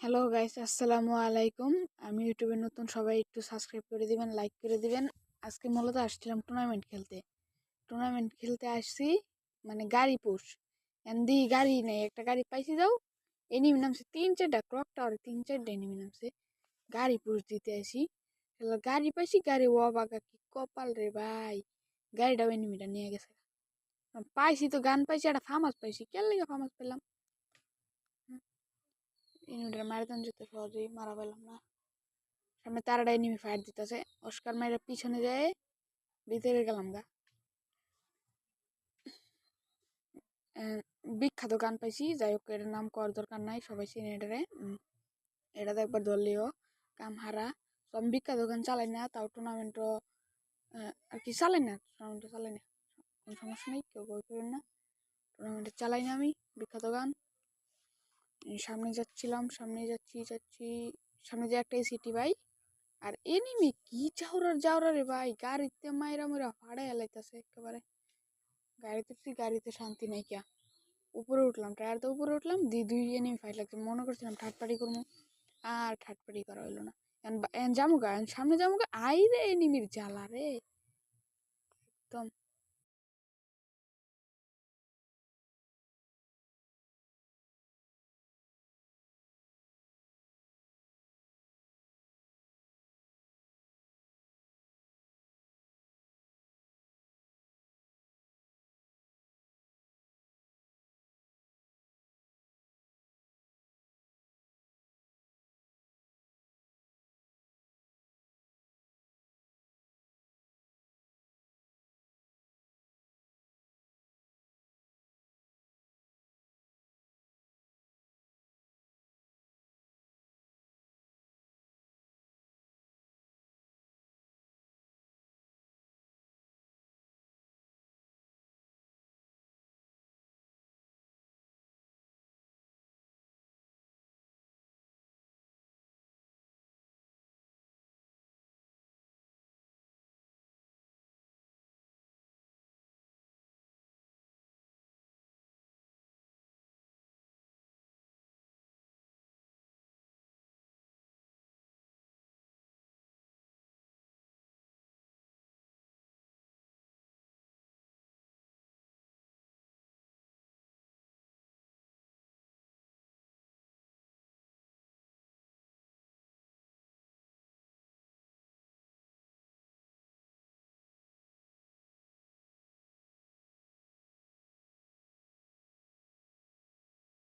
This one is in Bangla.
হ্যালো গাইস, আসসালামু আলাইকুম। আমি ইউটিউবে নতুন, সবাই একটু সাবস্ক্রাইব করে দিবেন, লাইক করে দিবেন। আজকে মূলত আসছিলাম টুর্নামেন্ট খেলতে আসছি, মানে গাড়ি পুশ এন্দি গাড়ি নেই, একটা গাড়ি পাইছি যাও এনিমি নামছে 3-4টা, ক্লক টাওয়ারে 3-4টা এনিমি নামছে। গাড়ি পুশ দিতে আসি, গাড়ি পাইছি, গাড়ি ও বাগা কি কপাল রে ভাই, গাড়িটাও এনিমিটা নিয়ে গেছে। পাইছি তো গান পাইছি, একটা ফার্মাস পাইছি, কেন লেগে ফার্মাস পেলাম? এনিমিটা মারা দেন যেত, সহজেই মারা পেলাম না। সামনে তারাটা এনিমি ফায়ার দিতেছে, অস্কার মাইরা পিছনে যায়, ভিতরে গেলাম গা। বিখ্যাত গান পাইছি, যাই হোক এটার নাম করার দরকার নাই, সবাই চিনে এটারে। এটা তো একবার ধরলেও কাম হারা। তো আমি বিখ্যাত গান চালাই না, তাও টুর্নামেন্টও আর কি চালাই না, টুর্নামেন্টও চালাই না, কোনো সমস্যা নেই, কেউ বই করবেন না। টুর্নামেন্টে চালাই না আমি বিখ্যাত গান। সামনে যাচ্ছিলাম, সামনে যাচ্ছি, সামনে যে একটা সিটি ভাই, আর এনিমি কি চাউরা রে ভাই, গাড়িতে মাইরা মাইরা ফাড়াই এলাইতেছে একেবারে। গাড়িতে শান্তি নাই কিয়া। উপরে উঠলাম, টায়ার তো উপরে উঠলাম, দুই এনিমি ফাইট লাগছে, মনে করছিলাম থার্ড পার্টি করবো, আর থার্ড পার্টি করা হইলো না। সামনে জামুগা আই রে এনিমির জ্বালা রে, একদম